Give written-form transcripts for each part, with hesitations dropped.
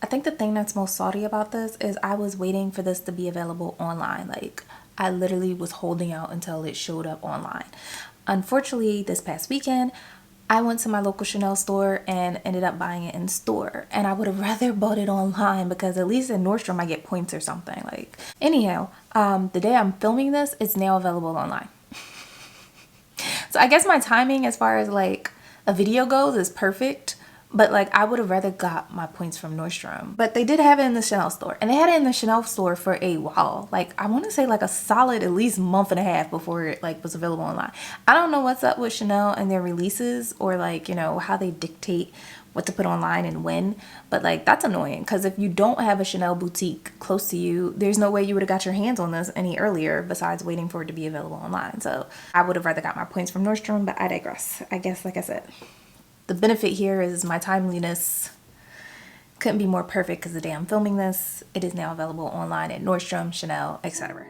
think the thing that's most salty about this is I was waiting for this to be available online. Like, I literally was holding out until it showed up online. Unfortunately, this past weekend, I went to my local Chanel store and ended up buying it in store. And I would have rather bought it online because at least in Nordstrom I get points or something. Like, anyhow, the day I'm filming this, it's now available online. So I guess my timing as far as like a video goes is perfect. But like, I would have rather got my points from Nordstrom. But they did have it in the Chanel store. And they had it in the Chanel store for a while. Like, I want to say like a solid at least month and a half before it like was available online. I don't know what's up with Chanel and their releases, or like, you know, how they dictate what to put online and when. But like, that's annoying, because if you don't have a Chanel boutique close to you, there's no way you would have got your hands on this any earlier besides waiting for it to be available online. So I would have rather got my points from Nordstrom, but I digress. I guess, like I said, the benefit here is my timeliness couldn't be more perfect, because the day I'm filming this, it is now available online at Nordstrom, Chanel, etc.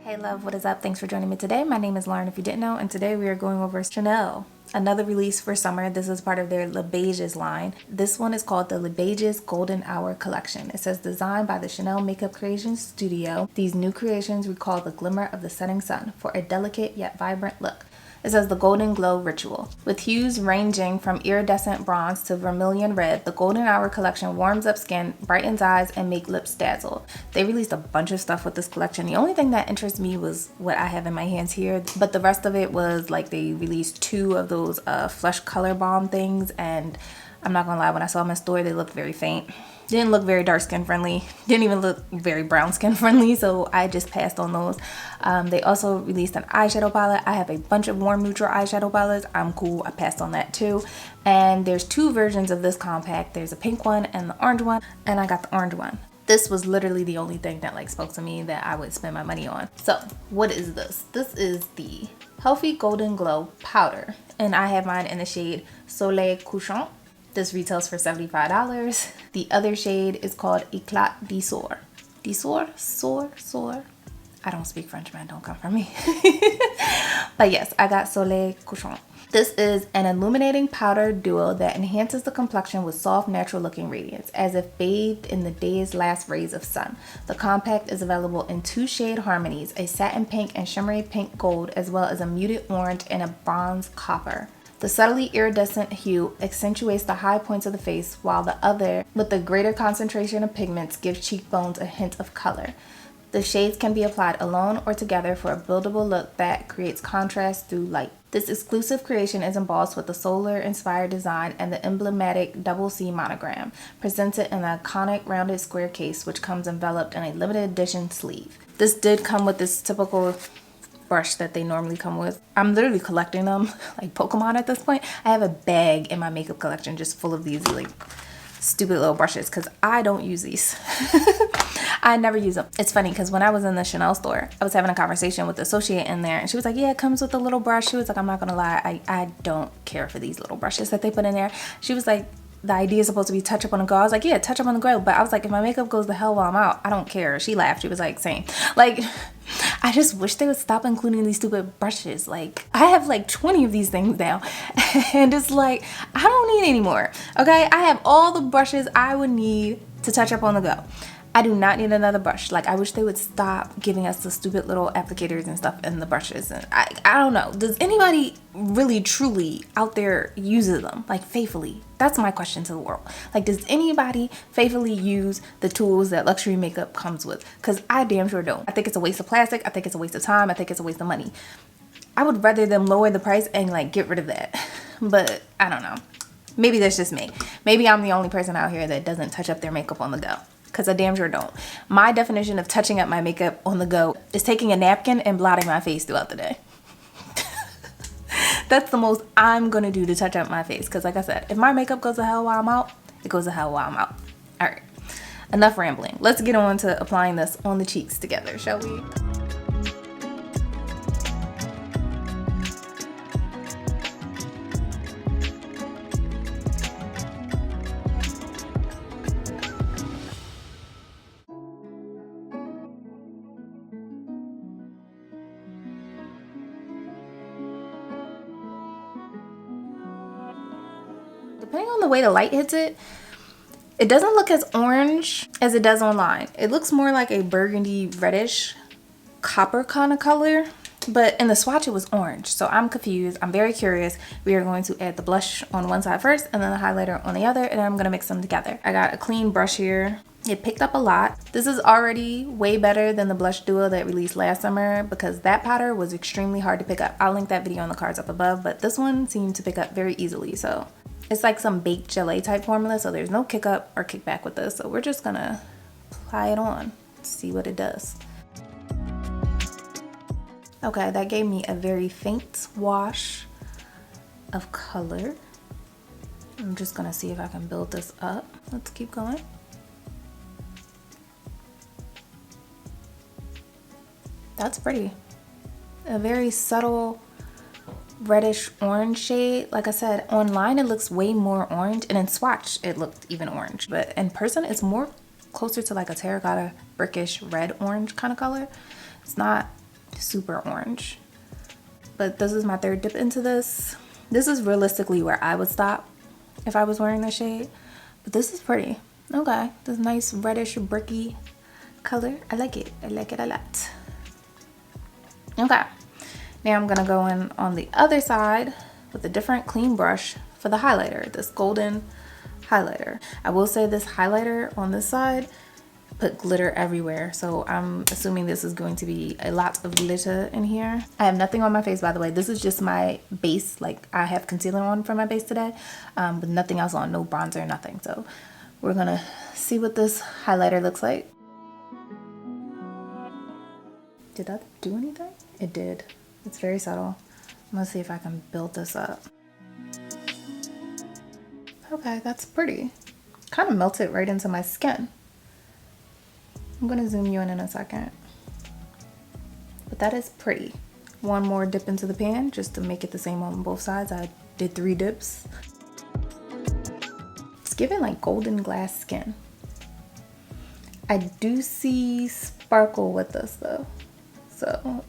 Hey love, what is up? Thanks for joining me today. My name is Lauren, if you didn't know, and today we are going over Chanel. Another release for summer. This is part of their Beiges line. This one is called the Beiges Golden Hour Collection. It says, designed by the Chanel Makeup Creations Studio, these new creations recall the glimmer of the setting sun for a delicate yet vibrant look. It says the Golden Glow Ritual. With hues ranging from iridescent bronze to vermilion red, the Golden Hour collection warms up skin, brightens eyes, and make lips dazzle. They released a bunch of stuff with this collection. The only thing that interests me was what I have in my hands here, but the rest of it was like they released 2 of those flush color balm things, and I'm not gonna lie, when I saw them in store, they looked very faint. Didn't look very dark skin friendly. Didn't even look very brown skin friendly, so I just passed on those. They also released an eyeshadow palette. I have a bunch of warm neutral eyeshadow palettes. I'm cool, I passed on that too. And there's 2 versions of this compact. There's a pink one and the orange one, and I got the orange one. This was literally the only thing that like spoke to me that I would spend my money on. So what is this? This is the Healthy Golden Glow Powder, and I have mine in the shade Soleil Couchant. This retails for $75. The other shade is called Eclat d'Isor. D'Isor? Sour? I don't speak French, man. Don't come for me. But yes, I got Soleil Couchant. This is an illuminating powder duo that enhances the complexion with soft, natural looking radiance, as if bathed in the day's last rays of sun. The compact is available in 2 shade harmonies, a satin pink and shimmery pink gold, as well as a muted orange and a bronze copper. The subtly iridescent hue accentuates the high points of the face, while the other, with a greater concentration of pigments, gives cheekbones a hint of color. The shades can be applied alone or together for a buildable look that creates contrast through light. This exclusive creation is embossed with the solar-inspired design and the emblematic double C monogram, presented in the iconic rounded square case, which comes enveloped in a limited edition sleeve. This did come with this typical brush that they normally come with. I'm literally collecting them like Pokemon at this point. I have a bag in my makeup collection just full of these like stupid little brushes, because I don't use these. I never use them. It's funny because when I was in the Chanel store, I was having a conversation with the associate in there, and she was like, yeah, it comes with a little brush. She was like, I'm not gonna lie, I don't care for these little brushes that they put in there. She was like, the idea is supposed to be touch up on the go. I was like, yeah, touch up on the go. But I was like, if my makeup goes to hell while I'm out, I don't care. She laughed. She was like, same. Like, I just wish they would stop including these stupid brushes. Like, I have like 20 of these things now. And it's like, I don't need any more. Okay? I have all the brushes I would need to touch up on the go. I do not need another brush. Like, I wish they would stop giving us the stupid little applicators and stuff in the brushes. And I don't know. Does anybody really truly out there uses them, like, faithfully? That's my question to the world. Like, does anybody faithfully use the tools that luxury makeup comes with? Because I damn sure don't. I think it's a waste of plastic. I think it's a waste of time. I think it's a waste of money. I would rather them lower the price and like get rid of that. But I don't know. Maybe that's just me. Maybe I'm the only person out here that doesn't touch up their makeup on the go, because I damn sure don't. My definition of touching up my makeup on the go is taking a napkin and blotting my face throughout the day. That's the most I'm gonna do to touch up my face, because like I said, if my makeup goes to hell while I'm out, it goes to hell while I'm out. All right, enough rambling. Let's get on to applying this on the cheeks together, shall we? Depending depending on the way the light hits it, it doesn't look as orange as it does online. It looks more like a burgundy reddish copper kind of color, but in the swatch it was orange. So I'm confused. I'm very curious. We are going to add the blush on one side first and then the highlighter on the other, and then I'm gonna mix them together. I got a clean brush here. It picked up a lot. This is already way better than the blush duo that released last summer because that powder was extremely hard to pick up. I'll link that video in the cards up above, but this one seemed to pick up very easily. So it's like some baked gelée type formula, so there's no kick up or kickback with this. So we're just gonna apply it on, see what it does. Okay, that gave me a very faint wash of color. I'm just gonna see if I can build this up. Let's keep going. That's pretty. A very subtle reddish orange shade. Like I said, online it looks way more orange, and in swatch it looked even orange, but in person it's more closer to like a terracotta brickish red orange kind of color. It's not super orange, but this is my third dip into this. This is realistically where I would stop if I was wearing this shade, but this is pretty. Okay, this nice reddish bricky color. I like it. I like it a lot. Okay, now I'm gonna go in on the other side with a different clean brush for the highlighter, this golden highlighter. I will say this highlighter on this side put glitter everywhere, so I'm assuming this is going to be a lot of glitter in here. I have nothing on my face, by the way. This is just my base. Like, I have concealer on for my base today, but nothing else on, no bronzer, nothing. So we're gonna see what this highlighter looks like. Did that do anything? It did. It's very subtle. I'm gonna see if I can build this up. Okay, that's pretty. Kind of melted right into my skin. I'm gonna zoom you in a second. But that is pretty. One more dip into the pan just to make it the same on both sides. I did 3 dips. It's giving like golden glass skin. I do see sparkle with this though. So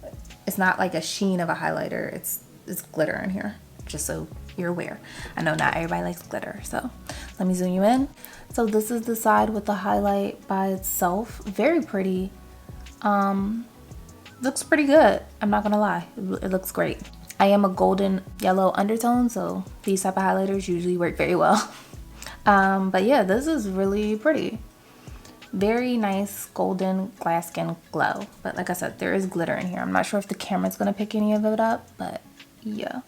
it's not like a sheen of a highlighter. It's glitter in here, just so you're aware. I know not everybody likes glitter, so let me zoom you in. So this is the side with the highlight by itself. Very pretty. Looks pretty good. I'm not gonna lie, it looks great. I am a golden yellow undertone, so these type of highlighters usually work very well. But yeah, this is really pretty. Very nice golden glass skin glow. But like I said, there is glitter in here. I'm not sure if the camera's gonna pick any of it up, but yeah.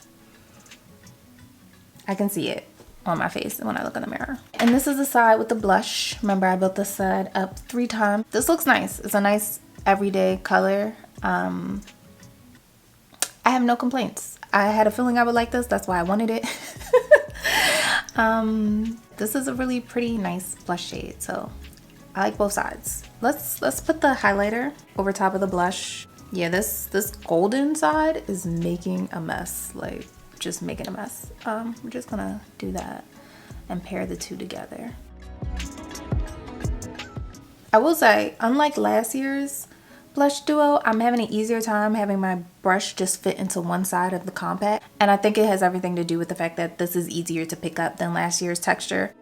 I can see it on my face when I look in the mirror. And this is the side with the blush. Remember, I built this side up 3 times. This looks nice. It's a nice everyday color. I have no complaints. I had a feeling I would like this. That's why I wanted it. This is a really pretty nice blush shade. So I like both sides. Let's put the highlighter over top of the blush. Yeah, this golden side is making a mess. Like, just making a mess. We're just gonna do that and pair the two together. I will say, unlike last year's blush duo, I'm having an easier time having my brush just fit into one side of the compact, and I think it has everything to do with the fact that this is easier to pick up than last year's texture.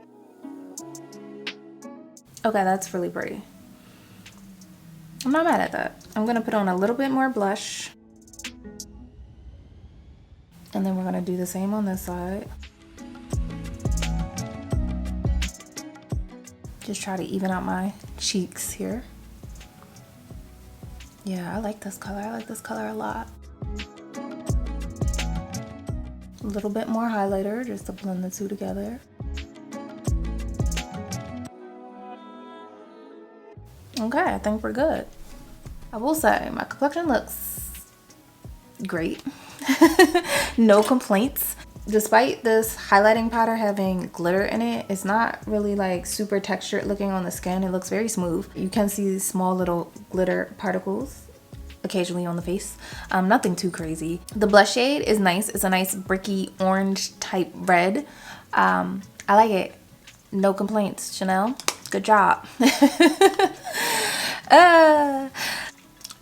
Okay, that's really pretty. I'm not mad at that. I'm gonna put on a little bit more blush. And then we're gonna do the same on this side. Just try to even out my cheeks here. Yeah, I like this color. I like this color a lot. A little bit more highlighter just to blend the two together. Okay, I think we're good. I will say my complexion looks great. No complaints. Despite this highlighting powder having glitter in it, it's not really like super textured looking on the skin. It looks very smooth. You can see small little glitter particles occasionally on the face. Nothing too crazy. The blush shade is nice. It's a nice bricky orange type red. I like it. No complaints, Chanel. Good job.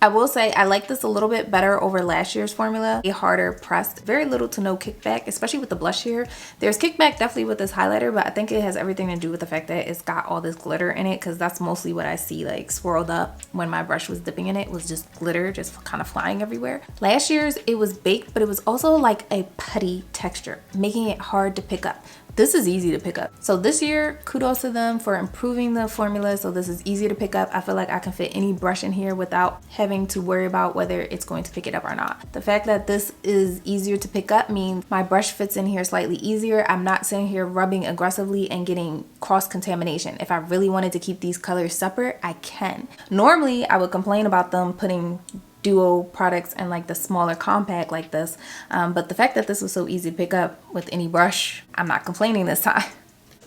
I will say I like this a little bit better over last year's formula. A harder pressed, very little to no kickback, especially with the blush here. There's kickback definitely with this highlighter, but I think it has everything to do with the fact that it's got all this glitter in it, because that's mostly what I see like swirled up when my brush was dipping in it, was just glitter just kind of flying everywhere. Last year's, it was baked, but it was also like a putty texture, making it hard to pick up. This is easy to pick up. So this year, kudos to them for improving the formula. So this is easier to pick up. I feel like I can fit any brush in here without having to worry about whether it's going to pick it up or not. The fact that this is easier to pick up means my brush fits in here slightly easier. I'm not sitting here rubbing aggressively and getting cross contamination. If I really wanted to keep these colors separate, I can. Normally, I would complain about them putting duo products and like the smaller compact like this, but the fact that this was so easy to pick up with any brush, I'm not complaining this time.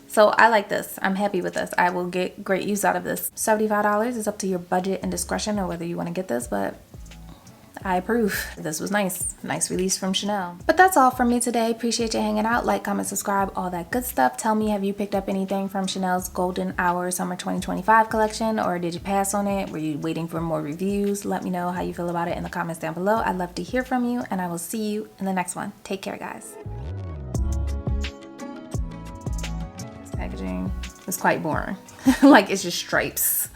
So I like this. I'm happy with this. I will get great use out of this. $75 is up to your budget and discretion or whether you want to get this, but I approve. This was nice. Nice release from Chanel. But that's all from me today. Appreciate you hanging out. Like, comment, subscribe, all that good stuff. Tell me, have you picked up anything from Chanel's Golden Hour Summer 2025 collection, or did you pass on it? Were you waiting for more reviews? Let me know how you feel about it in the comments down below. I'd love to hear from you, and I will see you in the next one. Take care, guys. This packaging is quite boring. Like, it's just stripes.